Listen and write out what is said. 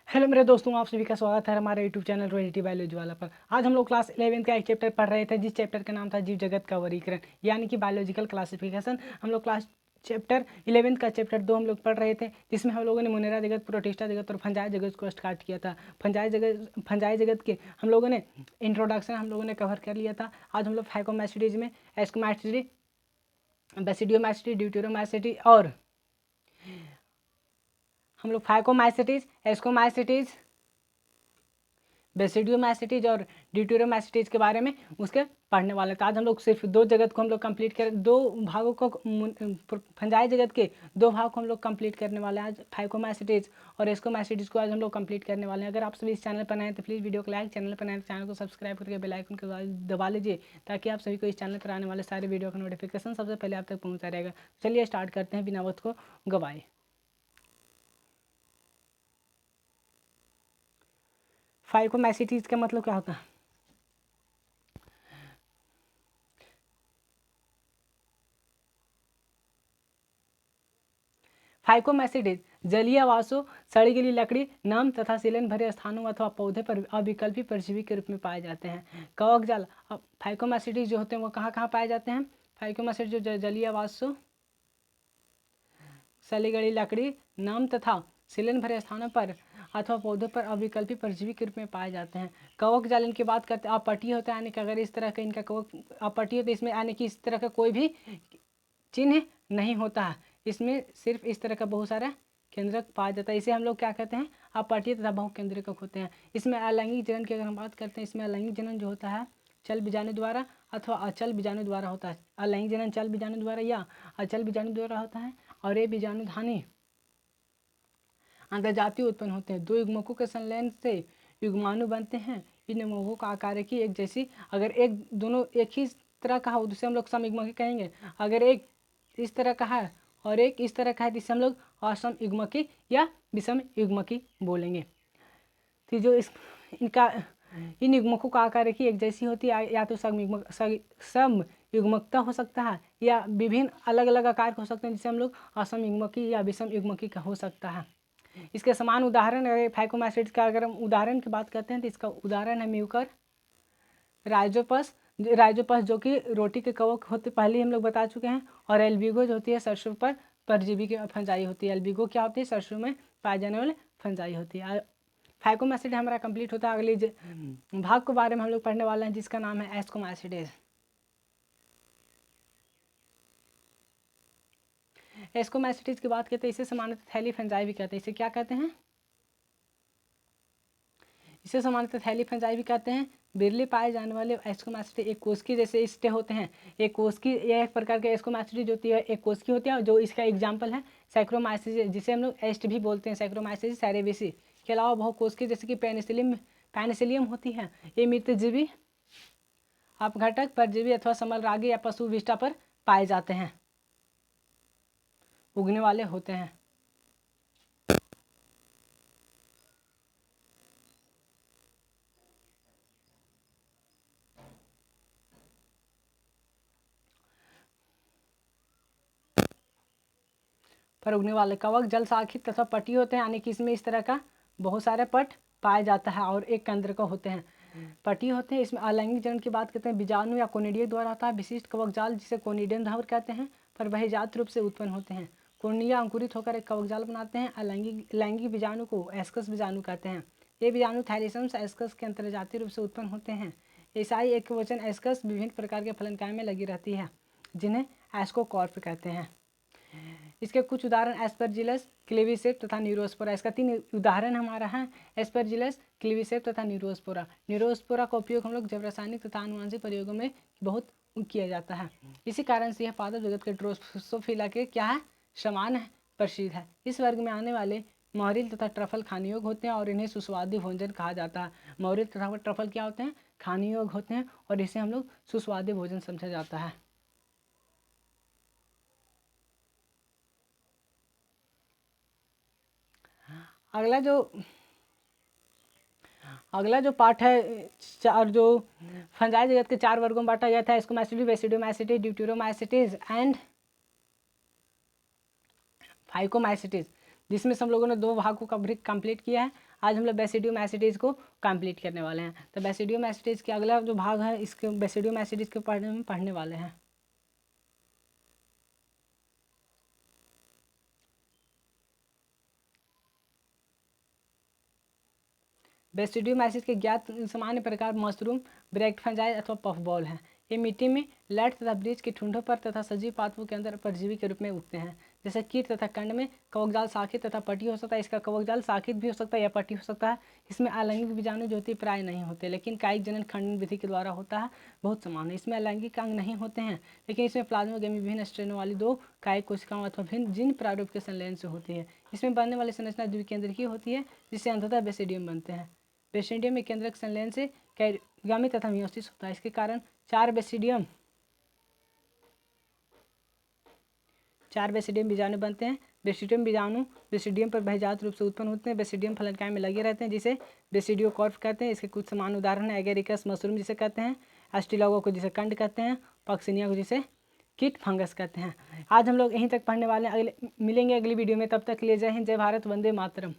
Hello मेरे दोस्तों, आप सभी का स्वागत है हमारे यूट्यूब चैनल रॉयल्टी बायोलॉजी वाला पर। आज हम लोग क्लास 11 का एक चैप्टर पढ़ रहे थे, जिस चैप्टर का नाम था जीव जगत का वर्गीकरण, यानी कि बायोलॉजिकल क्लासिफिकेशन। हम लोग क्लास चैप्टर 11 का चैप्टर 2 हम लोग पढ़ रहे थे, जिसमें हम लोगों ने मोनेरा जगत, प्रोटिस्टा जगत और फंजाई जगत को स्टार्ट किया था। फंजाई जगत के हम लोगों ने इंट्रोडक्शन हम लोगों ने कवर कर लिया था। आज हम लोग फाइकोमैस्टिडीज में एस्कोमैस्टिडी, बेसिडियोमैस्टिडी, ड्यूटेरोमैस्टिडी और हम लोग फाइकोमाइसिटीज, एस्कोमाइसिटीज, बेसिडियोमैस्टिटीज और ड्यूटेरोमैस्टिटीज के बारे में उसके पढ़ने वाले थे। आज हम लोग सिर्फ दो जगत को हम लोग कंप्लीट कर, दो भागों को, फंजाई जगत के दो भाग को हम लोग कंप्लीट करने वाले हैं आज, फाइकोमैस्टिटीज और एस्कोमैस्टिटीज को आज हम लोग कंप्लीट करने वाले हैं। अगर आप सभी इस चैनल पर नए हैं तो प्लीज़ वीडियो को लाइक, चैनल पर नए चैनल को सब्सक्राइब करके बेल आइकन को दबा लीजिए, ताकि आप सभी को इस चैनल पर आने वाले सारे वीडियो का नोटिफिकेशन सबसे पहले आप तक पहुँचता रहेगा। चलिए स्टार्ट करते हैं बिना वक्त को गवाए। फाइकोमैस्टिटीज का मतलब क्या होता है? फाइकोमैस्टिटीज जलीय आवासों, सड़ी गली लकड़ी, नम तथा सीलन भरे स्थानों अथवा पौधे पर अविकल्पी परजीवी के रूप में पाए जाते हैं। कवक जाल, अब फाइकोमैस्टिटीज जो होते हैं वो कहाँ कहाँ पाए जाते हैं? फाइकोमैस्टिटीज जो जलीय आवासों, सड़ी गली लकड़ी, नम तथा सीलन भरे स्थानों पर अथवा पौधों पर अविकल्पी परजीवी के रूप में पाए जाते हैं। कवक जाल इनकी बात करते हैं, अपटी होता है, यानी कि अगर इस तरह का इनका कवक अपटी होता है, इसमें यानी कि इस तरह का कोई भी चिन्ह नहीं होता है, इसमें सिर्फ इस तरह का बहुत सारा केंद्रक पाया जाता है। इसे हम लोग क्या कहते हैं? अपवर्तीय तथा बहुकेंद्रक होते हैं। इसमें अलैंगिक जनन की अगर हम बात करते हैं, इसमें अलैंगिक जनन जो होता है चल बीजाणु द्वारा अथवा अचल बीजाणु द्वारा होता है। अलैंगिक जनन चल बीजाणु द्वारा या अचल बीजाणु द्वारा होता है, और ये बीजाणुधानी अंतर्जातीय उत्पन्न होते हैं। दो युग्मकों के संलयन से युग्माणु बनते हैं। इन युग्मकों का आकार की एक जैसी, अगर एक दोनों एक ही तरह का हो तो उसे हम लोग समयुग्मकी कहेंगे। अगर एक इस तरह का है और एक इस तरह का है, जिसे हम लोग असम युग्मकी या विषम युग्मकी बोलेंगे। तो जो इस इनका इन युग्मकों का आकार की एक जैसी होती है, या तो सम युग्मकता हो सकता है, या विभिन्न अलग अलग आकार के हो सकते हैं, जिसे हम लोग असम युग्मकी या विषम युग्मकी का हो सकता है। इसके समान उदाहरण फाइकोमैस्टिड्स का अगर हम उदाहरण की बात करते हैं तो इसका उदाहरण है म्यूकर, राइजोपस, जो कि रोटी के कवक होते पहले हम लोग बता चुके हैं, और एल्बिगो जो होती है सरसों पर परजीवी की फंजाई होती है। एल्बिगो क्या होती है? सरसों में पाए जाने वाले फंजाई होती है। फाइकोमैस्टिड हमारा कंप्लीट होता है। अगले भाग के बारे में हम लोग पढ़ने वाले हैं, जिसका नाम है एस्कोमैस्टिडेज। एस्कोमैस्टिडेज की बात करते हैं, इसे सामान्यतः थैली फंजाई भी कहते हैं। इसे क्या कहते हैं? इसे सामान्यतः थैली फंजाई भी कहते हैं। बिरले पाए जाने वाले एस्कोमैस्टिड एक कोशिकी जैसे स्टे होते हैं। एक कोशिकी, यह एक प्रकार के एस्कोमैस्टिड होती है, एक कोशिकी होती है, जो इसका एग्जाम्पल है सैक्रोमाइसिस, जिसे हम लोग एस्ट भी बोलते हैं, सैक्रोमाइसिस सेरेविसी के अलावा बहुत कोशिकी जैसे कि पेनिसिलियम होती है। ये मित्रजीवी अपघटक परजीवी अथवा समलरागी या पशु विष्ठा पर पाए जाते हैं, उगने वाले होते हैं। पर उगने वाले कवक जल साखी तथा पट्टी होते हैं, यानी कि इसमें इस तरह का बहुत सारे पट पाया जाता है और एक केंद्र का होते हैं, पट्टी होते हैं। इसमें अलैंगिक जनन की बात करते हैं, बीजाणु या कोनिडिया द्वारा होता है। विशिष्ट कवक जाल जिसे कोनिडियन धावर कहते हैं, पर वह जात रूप से उत्पन्न होते हैं। कोर्निया अंकुरित होकर एक कवक जाल बनाते हैं। लैंगिक बीजाणु को एस्कस बीजाणु कहते हैं। ये बीजाणु थैलीसम्स एस्कस के अंतर्जातीय रूप से उत्पन्न होते हैं। ईसाई एक वचन एस्कस विभिन्न प्रकार के फलनकाय में लगी रहती है, जिन्हें एस्कोकॉर्प कहते हैं। इसके कुछ उदाहरण एस्परजिलस, क्लेविसेप तथा न्यूरोस्पोरा। इसका 3 उदाहरण हमारा है, एस्परजिलस, क्लेविसेप तथा न्यूरोस्पोरा। न्यूरोस्पोरा का उपयोग हम लोग जब रासायनिक तथा अनुवांशिक प्रयोगों में बहुत किया जाता है। इसी कारण से यह पादप जगत के ड्रोसोफिला के क्या है? समान है, प्रसिद्ध है। इस वर्ग में आने वाले मॉरिल तथा ट्रफल खाने योग्य होते हैं और इन्हें सुस्वादु भोजन कहा जाता है। मॉरिल तथा ट्रफल क्या होते हैं? खाने योग्य होते हैं और इसे हम लोग सुस्वादु भोजन समझा जाता है। अगला जो पार्ट है, चार जो फंजाई जगत के 4 वर्गों में बांटा गया था, एस्कोमैस्टिडी, बेसिडियोमाइसिटीज, ड्यूटेरोमाइसिटीज एंड फाइकोमाइसिटीज। जिसमें सब लोगों ने 2 भागों का कंप्लीट किया है। आज हम लोग बेसिडियम एसिडेज को कंप्लीट करने वाले हैं। तो बेसिडियम एसिडेज के अगला जो भाग है इसके बेसिडियम एसिडेज के बारे में पढ़ने वाले हैं। बेसिडियम एसिड के ज्ञात सामान्य प्रकार मशरूम, ब्रैक्ट फंजाई अथवा पफबॉल हैं। ये मिट्टी में लैट तथा वृक्ष के ठूंठों पर तथा सजीव पादपों के अंदर परजीवी के रूप में उगते हैं। जैसे कीट तथा कंड में कवकजाल शाखित तथा पट्टी हो सकता है। इसका कवकजाल शाखित भी हो सकता है या पट्टी हो सकता है। इसमें अलैंगिक बीजाणु जो होती है प्राय नहीं होते, लेकिन कायिक जनन खंडन विधि के द्वारा होता है, बहुत समान है। इसमें अलैंगिक अंग नहीं होते हैं, लेकिन इसमें प्लाज्मोगेमी विभिन्न स्ट्रेनों वाली 2 कायिक कोशिकाओं अथवा भिन्न जिन प्रारूप के संलयन से होती है। इसमें बनने वाली संरचना द्विकेंद्रकीय होती है, जिससे अंततः बेसिडियम बनते हैं। बेसिडियम में केंद्रक संलयन से कैरियोगामी तथा मियोसिस होता है। इसके कारण 4 बेसिडियम बीजाणु बनते हैं। बेसिडियम बीजाणु बेसिडियम पर बहिर्जात रूप से उत्पन्न होते हैं। बेसिडियम फलनकाय में लगे रहते हैं, जिसे बेसिडियोकार्प कहते हैं। इसके कुछ समान उदाहरण है एगेरिकस मशरूम जिसे कहते हैं, एस्टिलॉगा को जिसे कंड कहते हैं, पॉक्सिनिया को जिसे कीट फंगस कहते हैं। आज हम लोग यहीं तक पढ़ने वाले हैं। मिलेंगे अगली वीडियो में, तब तक के लिए जय हिंद, जय भारत, वंदे मातरम।